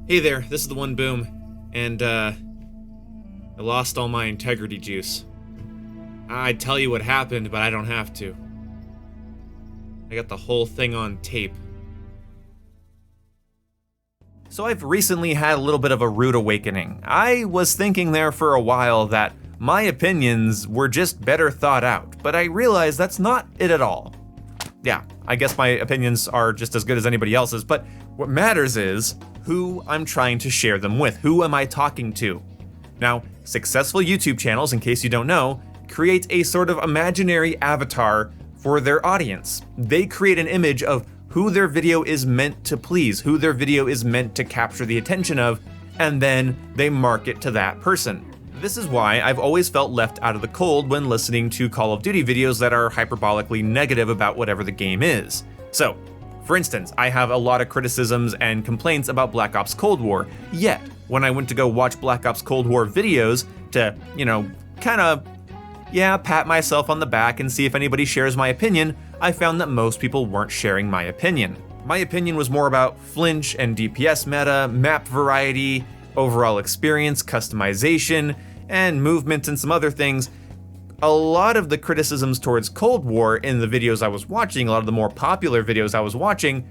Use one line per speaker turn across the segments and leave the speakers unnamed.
Hey there, this is the One Boom, and I lost all my integrity juice. I'd tell you what happened, but I don't have to. I got the whole thing on tape.
So I've recently had a little bit of a rude awakening. I was thinking there for a while that my opinions were just better thought out, but I realized that's not it at all. Yeah, I guess my opinions are just as good as anybody else's, but what matters is who I'm trying to share them with. Who am I talking to? Now, successful YouTube channels, in case you don't know, create a sort of imaginary avatar for their audience. They create an image of who their video is meant to please, who their video is meant to capture the attention of, and then they market to that person. This is why I've always felt left out of the cold when listening to Call of Duty videos that are hyperbolically negative about whatever the game is. So, for instance, I have a lot of criticisms and complaints about Black Ops Cold War, yet when I went to go watch Black Ops Cold War videos to, pat myself on the back and see if anybody shares my opinion, I found that most people weren't sharing my opinion. My opinion was more about flinch and DPS meta, map variety, overall experience, customization, and movement and some other things. A lot of the criticisms towards Cold War in the videos I was watching, a lot of the more popular videos I was watching,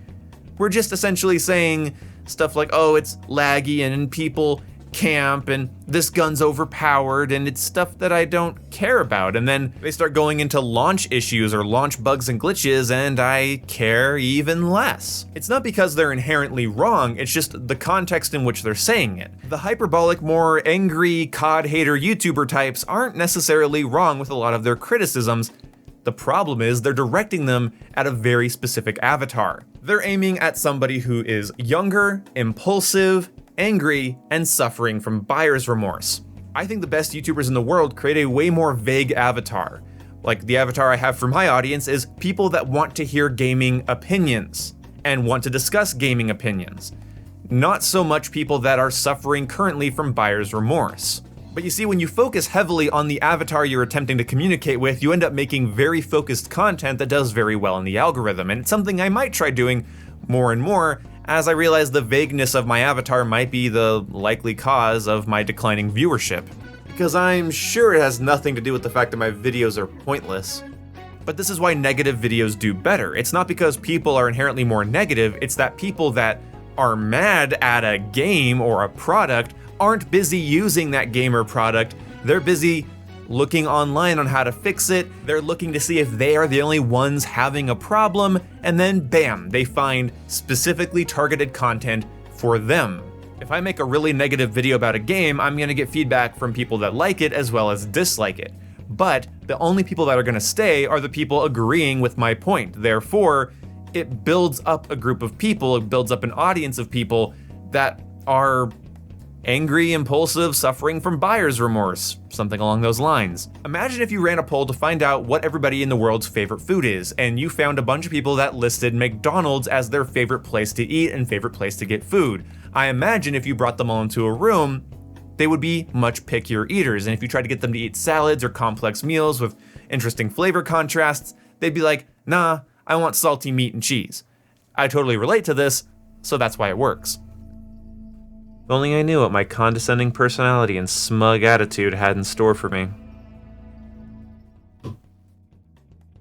were just essentially saying stuff like, oh, it's laggy and people camp and this gun's overpowered and it's stuff that I don't care about. And then they start going into launch issues or launch bugs and glitches and I care even less. It's not because they're inherently wrong, it's just the context in which they're saying it. The hyperbolic, more angry COD hater YouTuber types aren't necessarily wrong with a lot of their criticisms. The problem is they're directing them at a very specific avatar. They're aiming at somebody who is younger, impulsive, angry, and suffering from buyer's remorse. I think the best YouTubers in the world create a way more vague avatar. Like the avatar I have for my audience is people that want to hear gaming opinions and want to discuss gaming opinions. Not so much people that are suffering currently from buyer's remorse. But you see, when you focus heavily on the avatar you're attempting to communicate with, you end up making very focused content that does very well in the algorithm, and it's something I might try doing more and more as I realize the vagueness of my avatar might be the likely cause of my declining viewership. Because I'm sure it has nothing to do with the fact that my videos are pointless. But this is why negative videos do better. It's not because people are inherently more negative, it's that people that are mad at a game or a product aren't busy using that game or product, they're busy looking online on how to fix it, they're looking to see if they are the only ones having a problem, and then bam, they find specifically targeted content for them. If I make a really negative video about a game, I'm gonna get feedback from people that like it as well as dislike it. But the only people that are gonna stay are the people agreeing with my point. Therefore, it builds up a group of people, it builds up an audience of people that are angry, impulsive, suffering from buyer's remorse, something along those lines. Imagine if you ran a poll to find out what everybody in the world's favorite food is, and you found a bunch of people that listed McDonald's as their favorite place to eat and favorite place to get food. I imagine if you brought them all into a room, they would be much pickier eaters, and if you tried to get them to eat salads or complex meals with interesting flavor contrasts, they'd be like, nah, I want salty meat and cheese. I totally relate to this, so that's why it works. If only I knew what my condescending personality and smug attitude had in store for me.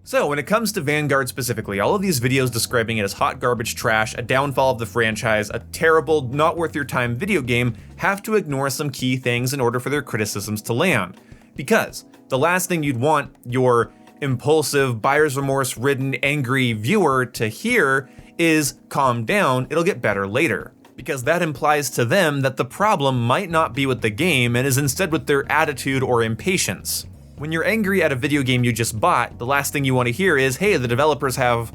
So, when it comes to Vanguard specifically, all of these videos describing it as hot garbage trash, a downfall of the franchise, a terrible, not worth your time video game, have to ignore some key things in order for their criticisms to land. Because the last thing you'd want your impulsive, buyer's remorse-ridden, angry viewer to hear is, calm down, it'll get better later. Because that implies to them that the problem might not be with the game and is instead with their attitude or impatience. When you're angry at a video game you just bought, the last thing you want to hear is, hey, the developers have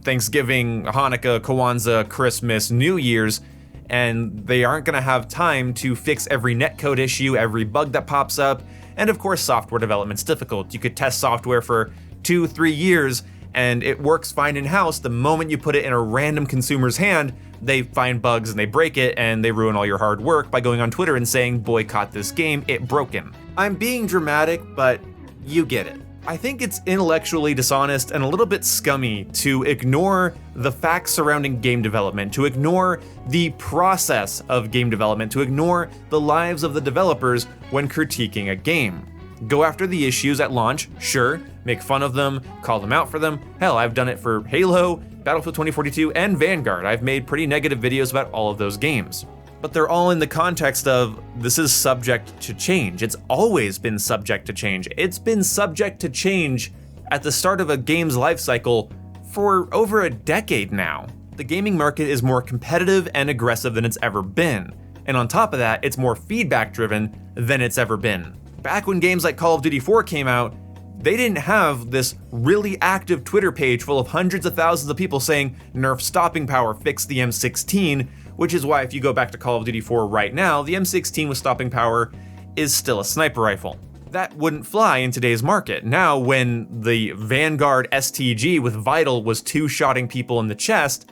Thanksgiving, Hanukkah, Kwanzaa, Christmas, New Year's, and they aren't going to have time to fix every netcode issue, every bug that pops up, and of course software development's difficult. You could test software for 2-3 years and it works fine in-house. The moment you put it in a random consumer's hand, they find bugs and they break it and they ruin all your hard work by going on Twitter and saying, boycott this game, it broken. I'm being dramatic, but you get it. I think it's intellectually dishonest and a little bit scummy to ignore the facts surrounding game development, to ignore the process of game development, to ignore the lives of the developers when critiquing a game. Go after the issues at launch, sure, make fun of them, call them out for them. Hell, I've done it for Halo, Battlefield 2042, and Vanguard. I've made pretty negative videos about all of those games. But they're all in the context of this is subject to change. It's always been subject to change. It's been subject to change at the start of a game's life cycle for over a decade now. The gaming market is more competitive and aggressive than it's ever been. And on top of that, it's more feedback driven than it's ever been. Back when games like Call of Duty 4 came out, they didn't have this really active Twitter page full of hundreds of thousands of people saying, nerf stopping power, fix the M16, which is why if you go back to Call of Duty 4 right now, the M16 with stopping power is still a sniper rifle. That wouldn't fly in today's market. Now, when the Vanguard STG with Vital was two-shotting people in the chest,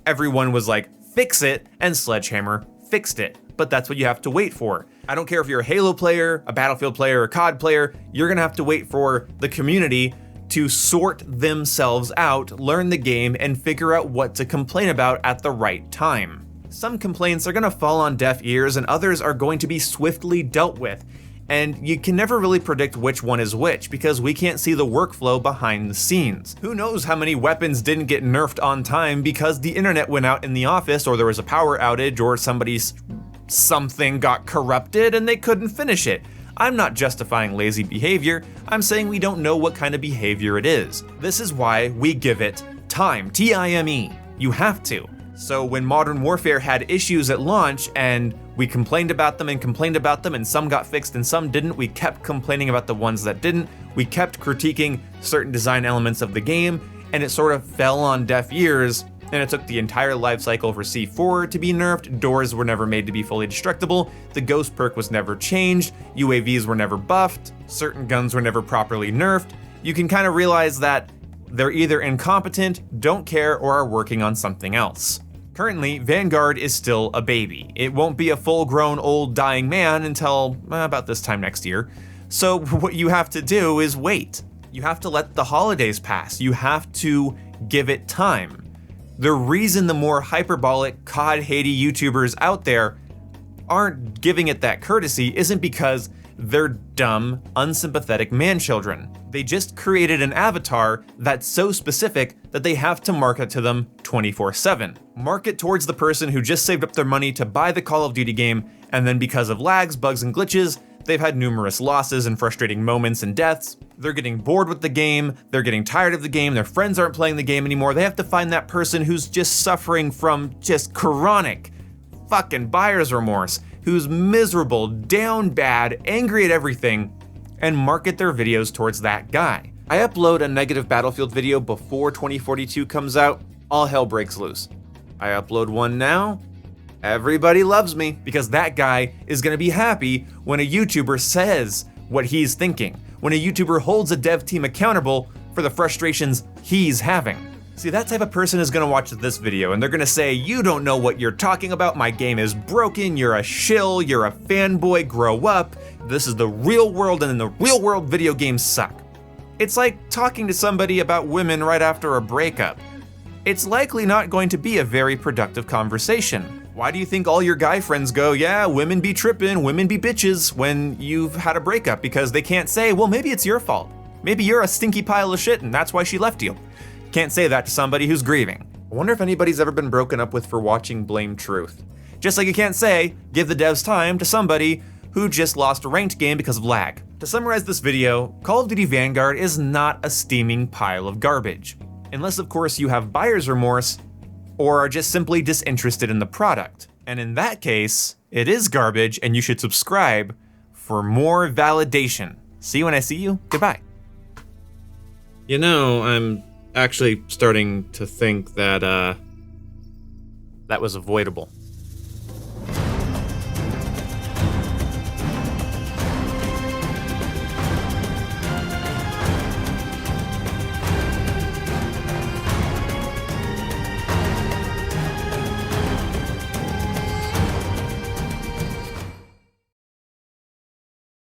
everyone was like, fix it, and Sledgehammer fixed it. But that's what you have to wait for. I don't care if you're a Halo player, a Battlefield player, a COD player, you're gonna have to wait for the community to sort themselves out, learn the game, and figure out what to complain about at the right time. Some complaints are gonna fall on deaf ears and others are going to be swiftly dealt with. And you can never really predict which one is which because we can't see the workflow behind the scenes. Who knows how many weapons didn't get nerfed on time because the internet went out in the office or there was a power outage or something got corrupted and they couldn't finish it. I'm not justifying lazy behavior, I'm saying we don't know what kind of behavior it is. This is why we give it time, T-I-M-E. You have to. So when Modern Warfare had issues at launch and we complained about them and some got fixed and some didn't, we kept complaining about the ones that didn't, we kept critiquing certain design elements of the game, and it sort of fell on deaf ears, and it took the entire life cycle for C4 to be nerfed, doors were never made to be fully destructible, the ghost perk was never changed, UAVs were never buffed, certain guns were never properly nerfed. You can kind of realize that they're either incompetent, don't care, or are working on something else. Currently, Vanguard is still a baby. It won't be a full-grown old dying man until about this time next year. So what you have to do is wait. You have to let the holidays pass. You have to give it time. The reason the more hyperbolic COD-hating YouTubers out there aren't giving it that courtesy isn't because they're dumb, unsympathetic man-children. They just created an avatar that's so specific that they have to market to them 24/7. Market towards the person who just saved up their money to buy the Call of Duty game, and then because of lags, bugs, and glitches, they've had numerous losses and frustrating moments and deaths. They're getting bored with the game, they're getting tired of the game, their friends aren't playing the game anymore. They have to find that person who's just suffering from just chronic fucking buyer's remorse, who's miserable, down bad, angry at everything, and market their videos towards that guy. I upload a negative Battlefield video before 2042 comes out, all hell breaks loose. I upload one now, everybody loves me, because that guy is gonna be happy when a YouTuber says what he's thinking, when a YouTuber holds a dev team accountable for the frustrations he's having. See, that type of person is gonna watch this video and they're gonna say, you don't know what you're talking about, my game is broken, you're a shill, you're a fanboy, grow up, this is the real world and in the real world video games suck. It's like talking to somebody about women right after a breakup. It's likely not going to be a very productive conversation. Why do you think all your guy friends go, yeah, women be trippin', women be bitches when you've had a breakup? Because they can't say, well, maybe it's your fault. Maybe you're a stinky pile of shit and that's why she left you. Can't say that to somebody who's grieving. I wonder if anybody's ever been broken up with for watching Blame Truth. Just like you can't say, give the devs time to somebody who just lost a ranked game because of lag. To summarize this video, Call of Duty Vanguard is not a steaming pile of garbage. Unless of course you have buyer's remorse, or are just simply disinterested in the product. And in that case, it is garbage and you should subscribe for more validation. See you when I see you, goodbye.
You know, I'm actually starting to think that,
That was avoidable.